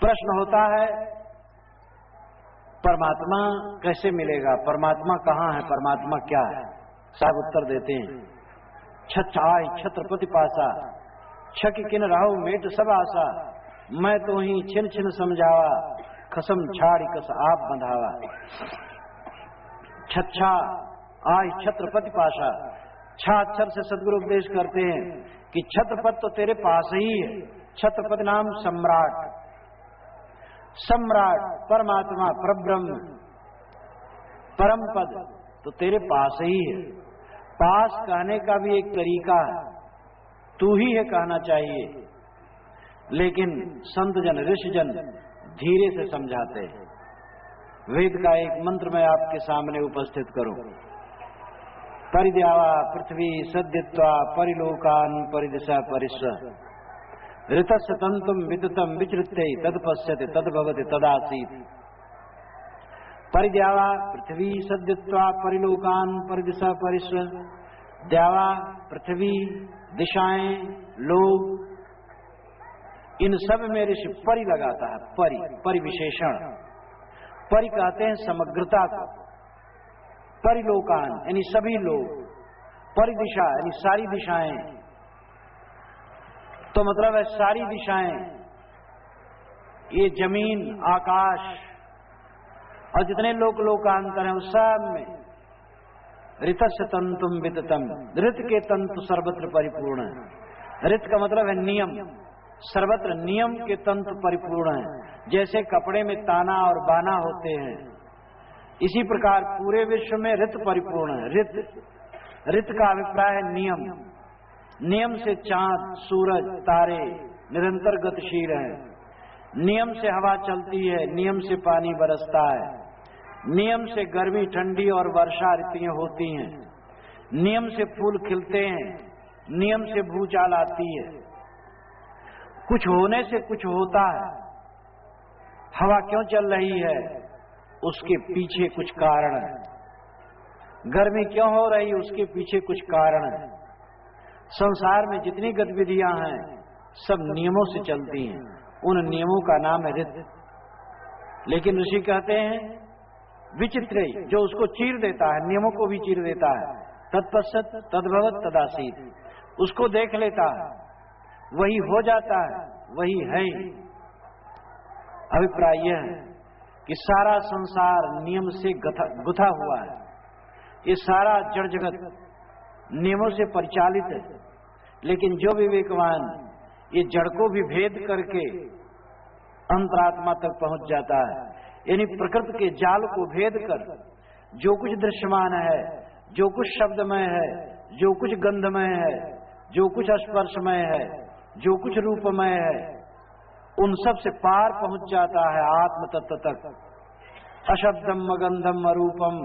प्रश्न होता है परमात्मा कैसे मिलेगा, परमात्मा कहाँ है, परमात्मा क्या है। साहब उत्तर देते हैं, छछाय छत्रपति पासा, छक किन राहु मेट सब आशा, मैं तो ही छिन छिन समझावा, खसम छाड़ी कस आप बंधावा। छच्छा आय छत्रपति पाशा, छा अक्षर से सदगुरु उपदेश करते हैं कि छत्रपति तो तेरे पास ही है। छत्रपति नाम सम्राट, सम्राट परमात्मा परब्रह्म परम पद तो तेरे पास ही है। पास कहने का भी एक तरीका है, तू ही है कहना चाहिए, लेकिन संत जन ऋषि जन धीरे से समझाते हैं। वेद का एक मंत्र मैं आपके सामने उपस्थित करूं। परिद्यावा पृथ्वी सद्यत्वा परिलोकान परिदिशा परिस्व, ऋतस्य तंतुम विद्युतम विचृत्य तद पश्यते तद भवति तदासीत्। परिद्यावा पृथ्वी सद्यत्वा परिलोकान परिदिशा परिस्व, द्यावा पृथ्वी दिशाएं लोग, इन सब में ऋषि परि लगाता है। परि परिविशेषण, परि कहते हैं समग्रता को। परिलोकान यानी सभी लोग, परिदिशा यानी सारी दिशाएं, तो मतलब है सारी दिशाएं, ये जमीन आकाश और जितने लोकांतर हैं उस सब में ऋतस्य तंतुम विततम, ऋत के तंतु सर्वत्र परिपूर्ण है। ऋत का मतलब है नियम, सर्वत्र नियम के तंतु परिपूर्ण है। जैसे कपड़े में ताना और बाना होते हैं, इसी प्रकार पूरे विश्व में ऋत परिपूर्ण है। ऋत का अभिप्राय है नियम। नियम से चांद सूरज तारे निरंतर गतिशील हैं। नियम से हवा चलती है, नियम से पानी बरसता है, नियम से गर्मी ठंडी और वर्षा ऋतुएं होती हैं, नियम से फूल खिलते हैं, नियम से भूचाल आती है। कुछ होने से कुछ होता है। हवा क्यों चल रही है, उसके पीछे कुछ कारण है। गर्मी क्यों हो रही है, उसके पीछे कुछ कारण है। संसार में जितनी गतिविधियां हैं सब नियमों से चलती हैं, उन नियमों का नाम है ऋत। लेकिन ऋषि कहते हैं विचित्र, जो उसको चीर देता है, नियमों को भी चीर देता है। तत्पश्चात तद्भवत तदासीत, उसको देख लेता है, वही हो जाता है, वही है। अभिप्राय यह है कि सारा संसार नियम से गुथा हुआ है। ये सारा जड़ जगत नियमों से परिचालित है। लेकिन जो विवेकवान ये जड़ को भी भेद करके अंतरात्मा तक पहुंच जाता है, यानी प्रकृति के जाल को भेद कर जो कुछ दृश्यमान है, जो कुछ शब्दमय है, जो कुछ गंधमय है, जो कुछ स्पर्शमय है, जो कुछ रूपमय है, उन सब से पार पहुंच जाता है आत्म तत्व तक। अशब्दम अगंधम अरूपम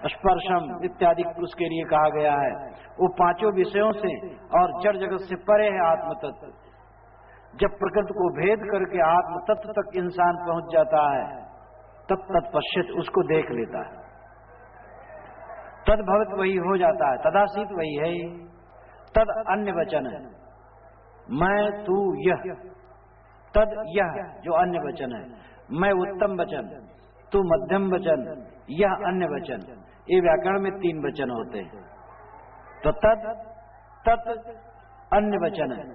स्पर्शम इत्यादि उसके लिए कहा गया है। वो पांचों विषयों से और जड़ जगत से परे है आत्म तत्व। जब प्रकृति को भेद करके आत्म तत्व तक इंसान पहुंच जाता है, तब तत्पश्चात उसको देख लेता है। तद भवत वही हो जाता है, तदासीत वही है। तद अन्य वचन है, मैं तू यह। तद यह जो अन्य वचन है, मैं उत्तम वचन, तू मध्यम वचन, यह अन्य वचन। ये व्याकरण में 3 वचन होते हैं। तो तद तत् अन्य वचन है,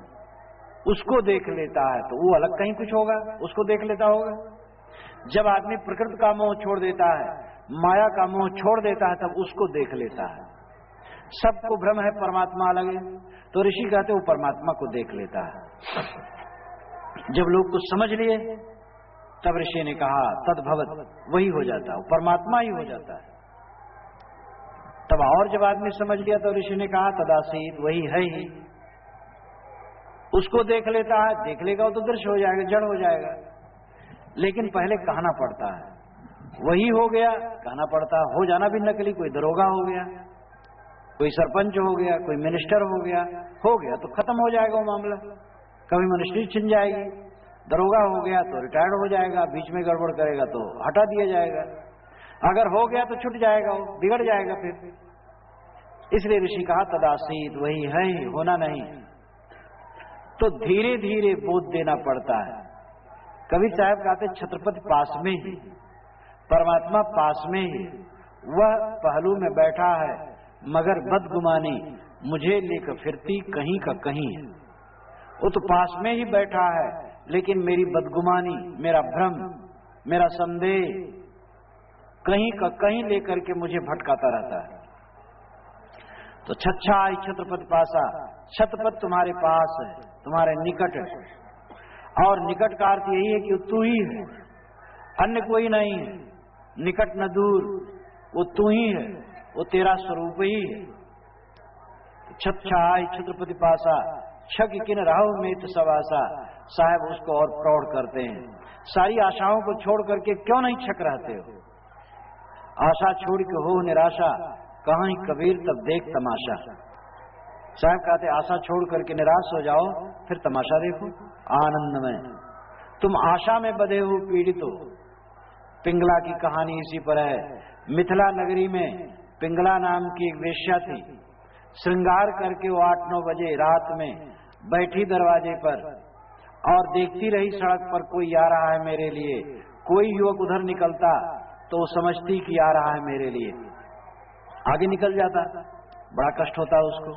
उसको देख लेता है तो वो अलग कहीं कुछ होगा, उसको देख लेता होगा। जब आदमी प्रकृति का मोह छोड़ देता है, माया का मोह छोड़ देता है, तब उसको देख लेता है। सबको भ्रम है परमात्मा अलग है, तो ऋषि कहते वो परमात्मा को देख लेता है। जब लोग कुछ समझ लिए तब ऋषि ने कहा तद्भवत वही हो जाता है, परमात्मा ही हो जाता है। तब और जब आदमी समझ लिया तो ऋषि ने कहा तदासीत वही है ही। उसको देख लेता है, देख लेगा वो तो दृश्य हो जाएगा, जड़ हो जाएगा। लेकिन पहले कहना पड़ता है, वही हो गया कहना पड़ता है। हो जाना भी नकली, कोई दरोगा हो गया, कोई सरपंच हो गया, कोई मिनिस्टर हो गया तो खत्म हो जाएगा वो मामला। कभी मिनिस्ट्री छिन जाएगी, दरोगा हो गया तो रिटायर्ड हो जाएगा, बीच में गड़बड़ करेगा तो हटा दिया जाएगा, अगर हो गया तो छूट जाएगा, वो बिगड़ जाएगा फिर। इसलिए ऋषि कहा तदासीत वही है, होना नहीं। तो धीरे धीरे बोध देना पड़ता है, कबीर साहब कहते छत्रपति पास में ही, परमात्मा पास में ही, वह पहलू में बैठा है मगर बदगुमानी मुझे लेकर फिरती कहीं का कहीं है। वो तो पास में ही बैठा है लेकिन मेरी बदगुमानी, मेरा भ्रम, मेरा संदेह कहीं का कहीं लेकर के मुझे भटकाता रहता है। तो छच्छाई छत्रपति पासा, छत्रपति तुम्हारे पास है, तुम्हारे निकट है, और निकट का अर्थ यही है कि तू ही है, अन्य कोई नहीं है। निकट न दूर, वो तू ही है, वो तेरा स्वरूप ही है। छच्छाई छत्रपति पासा, छक किन राहु में तो सवासा। साहब उसको और प्रौढ़ करते हैं, सारी आशाओं को छोड़ करके क्यों नहीं छक रहते हो? आशा छोड़ के हो निराशा, कहाँ ही कबीर तब देख तमाशा। साहब कहते आशा छोड़ करके निराश हो जाओ, फिर तमाशा देखो आनंद में। तुम आशा में बधे हो पीड़ित हो। पिंगला की कहानी इसी पर है। मिथिला नगरी में पिंगला नाम की एक वेश्या थी। श्रृंगार करके वो 8-9 बजे रात में बैठी दरवाजे पर और देखती रही सड़क पर कोई आ रहा है मेरे लिए। कोई युवक उधर निकलता तो वो समझती कि आ रहा है मेरे लिए, आगे निकल जाता। बड़ा कष्ट होता उसको।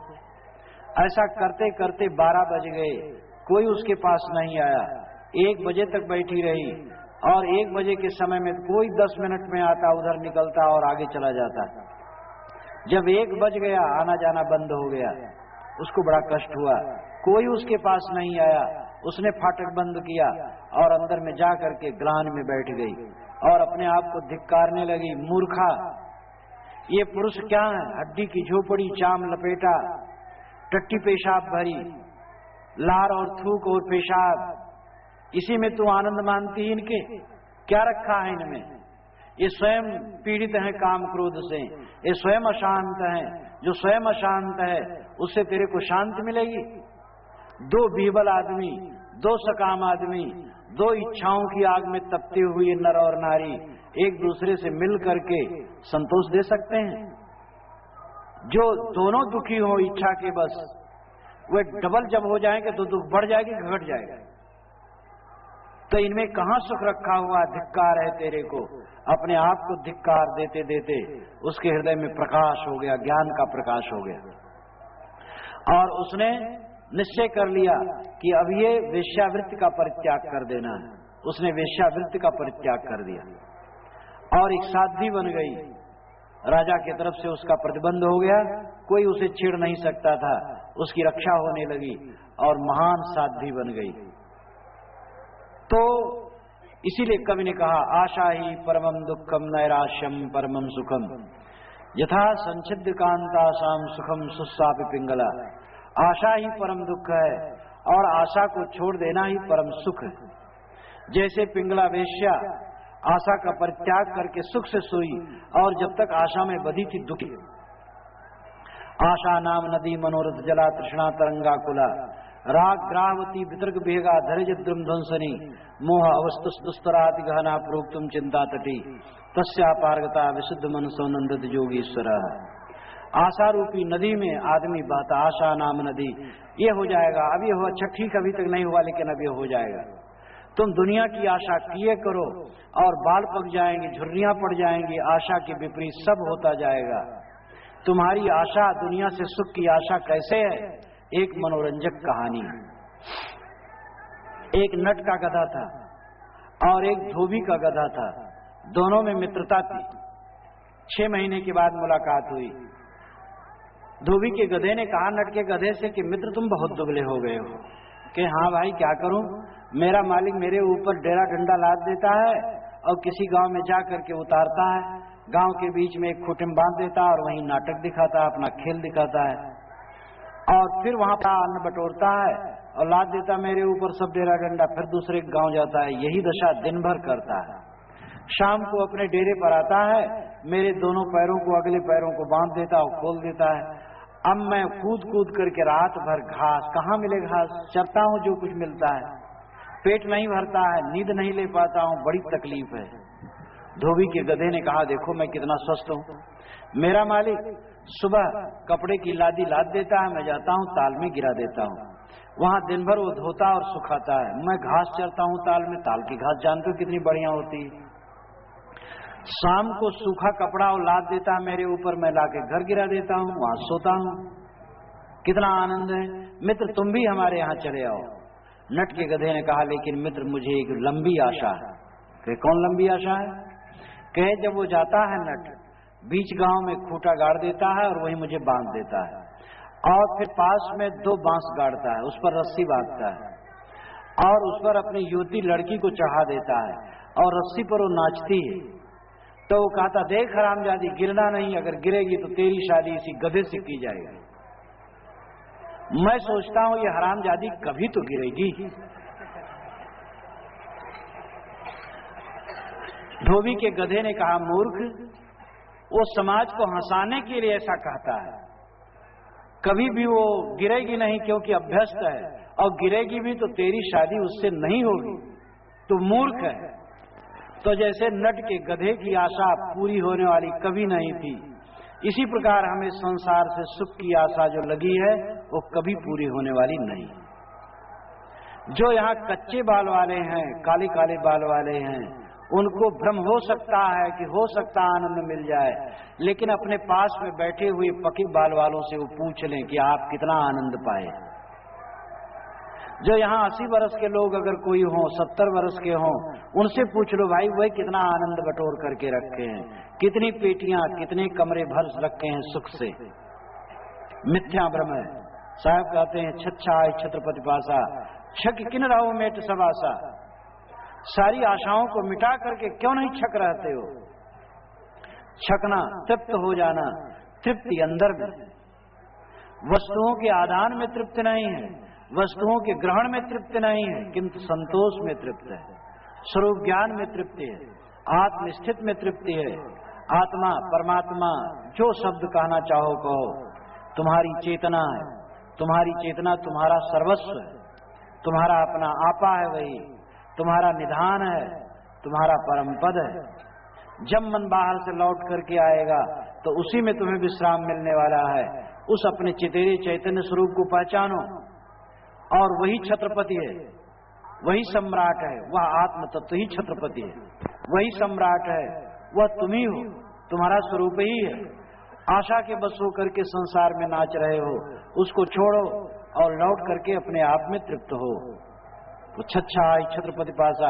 ऐसा करते करते 12 बज गए, कोई उसके पास नहीं आया। 1 बजे तक बैठी रही और 1 बजे के समय में कोई 10 मिनट में आता, उधर निकलता और आगे चला जाता। जब 1 बज गया, आना जाना बंद हो गया। उसको बड़ा कष्ट हुआ, कोई उसके पास नहीं आया। उसने फाटक बंद किया और अंदर में जा करके ग्लानि में बैठ गई और अपने आप को धिक्कारने लगी। मूर्खा, ये पुरुष क्या है? हड्डी की झोपड़ी, चाम लपेटा, टट्टी पेशाब भरी, लार और थूक और पेशाब, इसी में तू आनंद मानती है? इनके क्या रखा है इनमें? ये स्वयं पीड़ित हैं काम क्रोध से, ये स्वयं अशांत हैं। जो स्वयं अशांत है उससे तेरे को शांति मिलेगी? 2 बीबल आदमी, 2 सकाम आदमी, 2 इच्छाओं की आग में तपते हुए नर और नारी एक दूसरे से मिल करके संतोष दे सकते हैं? जो दोनों दुखी हो इच्छा के बस, वे डबल जब हो जाएंगे तो दुख बढ़ जाएगी, घट जाएगा। तो इनमें कहां सुख रखा हुआ? धिक्कार है तेरे को। अपने आप को धिक्कार देते देते उसके हृदय में प्रकाश हो गया, ज्ञान का प्रकाश हो गया और उसने निश्चय कर लिया कि अब ये वेश्यावृत्ति का परित्याग कर देना है। उसने वेश्यावृत्ति का परित्याग कर दिया और एक साध्वी बन गई। राजा की तरफ से उसका प्रतिबंध हो गया, कोई उसे छेड़ नहीं सकता था, उसकी रक्षा होने लगी और महान साध्वी बन गई। तो इसीलिए कवि ने कहा, आशा ही परमम दुखम नैराश्यम परमम सुखम, यथा संचिद्ध कांतासाम सुखम सुस्सापि पिंगला। आशा ही परम दुख है और आशा को छोड़ देना ही परम सुख है। जैसे पिंगला वेश्या आशा का परित्याग करके सुख से सोई और जब तक आशा में बधी थी दुखी। आशा नाम नदी मनोरथ जला तृष्णा तरंगा कुला, राग ग्राहवती वितर्क भेगा धैर्ज द्रुम ध्वंसनी, मोह अवस्तुस दुस्तराति गहना प्रोक्तुम चिंता तटी, तस्या पारगता विशुद्ध मनसो नंदत योगीश्वर। आशा रूपी नदी में आदमी बहता, आशा नाम नदी। ये हो जाएगा, अभी हुआ, अच्छा ठीक अभी तक नहीं हुआ लेकिन अभी हो जाएगा। तुम दुनिया की आशा किए करो और बाल पक जाएंगे, झुर्रियां पड़ जाएंगी, आशा के विपरीत सब होता जाएगा। तुम्हारी आशा, दुनिया से सुख की आशा कैसे है? एक मनोरंजक कहानी। एक नट का गधा था और एक धोबी का गधा था, दोनों में मित्रता थी। 6 महीने के बाद मुलाकात हुई। धोबी के गधे ने कहा नट के गधे से कि मित्र तुम बहुत दुबले हो गए हो। कि हाँ भाई क्या करूं, मेरा मालिक मेरे ऊपर डेरा डंडा लाद देता है और किसी गांव में जा करके उतारता है, गांव के बीच में एक खूंटे में बांध देता है और वहीं नाटक दिखाता है, अपना खेल दिखाता है और फिर वहां पर अन्न बटोरता है और लाद देता मेरे ऊपर सब डेरा डंडा, फिर दूसरे गांव जाता है। यही दशा दिन भर करता है। शाम को अपने डेरे पर आता है, मेरे दोनों पैरों को अगले पैरों को बांध देता और खोल देता है। अब मैं कूद कूद करके रात भर घास, कहाँ मिले घास, चरता हूँ जो कुछ मिलता है, पेट नहीं भरता है, नींद नहीं ले पाता हूँ, बड़ी तकलीफ है। धोबी के गधे ने कहा देखो मैं कितना स्वस्थ हूँ, मेरा मालिक सुबह कपड़े की लादी लाद देता है, मैं जाता हूँ ताल में गिरा देता हूँ, वहां दिन भर वो धोता और सुखाता है। मैं घास चरता हूं ताल में, ताल की घास जानते हो कितनी बढ़िया होती है। शाम को सूखा कपड़ा और लाद देता है मेरे ऊपर, मैं लाके घर गिरा देता हूं, वहां सोता हूं। कितना आनंद है। मित्र तुम भी हमारे यहाँ चले आओ। नट के गधे ने कहा लेकिन मित्र मुझे एक लंबी आशा है। कहे कौन लंबी आशा है? कहे जब वो जाता है नट, बीच गांव में खूंटा गाड़ देता है और वही मुझे बांध देता है, और फिर पास में 2 बांस गाड़ता है, उस पर रस्सी बांधता है और उस पर अपनी युवती लड़की को चढ़ा देता है और रस्सी पर वो नाचती है। तो वो कहता देख हरामजादी गिरना नहीं, अगर गिरेगी तो तेरी शादी इसी गधे से की जाएगी। मैं सोचता हूं ये हरामजादी कभी तो गिरेगी। धोबी के गधे ने कहा मूर्ख, वो समाज को हंसाने के लिए ऐसा कहता है, कभी भी वो गिरेगी नहीं क्योंकि अभ्यस्त है, और गिरेगी भी तो तेरी शादी उससे नहीं होगी, तो मूर्ख है। तो जैसे नट के गधे की आशा पूरी होने वाली कभी नहीं थी, इसी प्रकार हमें संसार से सुख की आशा जो लगी है वो कभी पूरी होने वाली नहीं। जो यहाँ कच्चे बाल वाले हैं, काले काले बाल वाले हैं, उनको भ्रम हो सकता है कि हो सकता आनंद मिल जाए, लेकिन अपने पास में बैठे हुए पके बाल वालों से वो पूछ लें कि आप कितना आनंद पाए। जो यहाँ 80 वर्ष के लोग अगर कोई हो, 70 वर्ष के हों, उनसे पूछ लो भाई वह कितना आनंद बटोर करके रखे हैं, कितनी पेटियां, कितने कमरे भर रखे हैं सुख से। मिथ्या भ्रम है। साहब कहते हैं छच्छा छत्रपति पासा, छक किन रहो मेट सब आशा। सारी आशाओं को मिटा करके क्यों नहीं छक रहते हो? छकना, तृप्त हो जाना, तृप्ति अंदर में। वस्तुओं के आदान में तृप्ति नहीं है, वस्तुओं के ग्रहण में तृप्ति नहीं है, किंतु संतोष में तृप्त है, स्वरूप ज्ञान में तृप्ति है, आत्मस्थित में तृप्ति है। आत्मा, परमात्मा, जो शब्द कहना चाहो कहो, तुम्हारी चेतना है, तुम्हारी चेतना तुम्हारा सर्वस्व है, तुम्हारा अपना आपा है, वही तुम्हारा निधान है, तुम्हारा परम पद है। जब मन बाहर से लौट करके आएगा तो उसी में तुम्हें विश्राम मिलने वाला है। उस अपने चितेरे चैतन्य स्वरूप को पहचानो, और वही छत्रपति है, वही सम्राट है, वह आत्म तत्व ही छत्रपति है, वही सम्राट है, वह तुम ही हो, तुम्हारा स्वरूप ही है। आशा के बस होकर के संसार में नाच रहे हो, उसको छोड़ो और लौट करके अपने आप में तृप्त हो। तो छच्छा छत्रपति पासा,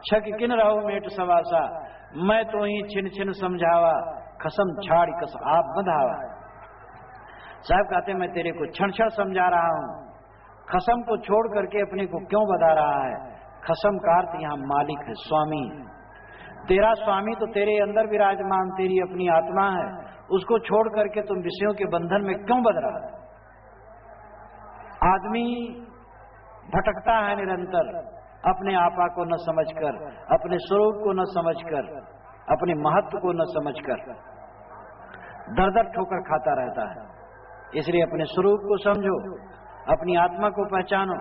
छक किन रहो मेट सवासा। मैं तो ही छिन छिन समझावा, खसम छाड़ कस आप बंधावा। साहब कहते मैं तेरे को क्षण क्षण समझा रहा हूं, खसम को छोड़ करके अपने को क्यों बता रहा है? खसम का अर्थ यहाँ मालिक है, स्वामी। तेरा स्वामी तो तेरे अंदर विराजमान तेरी अपनी आत्मा है, उसको छोड़ करके तुम विषयों के बंधन में क्यों बंध रहा है? आदमी भटकता है निरंतर, अपने आपा को न समझकर, अपने स्वरूप को न समझकर, अपने महत्व को न समझकर दर दर ठोकर खाता रहता है। इसलिए अपने स्वरूप को समझो, अपनी आत्मा को पहचानो,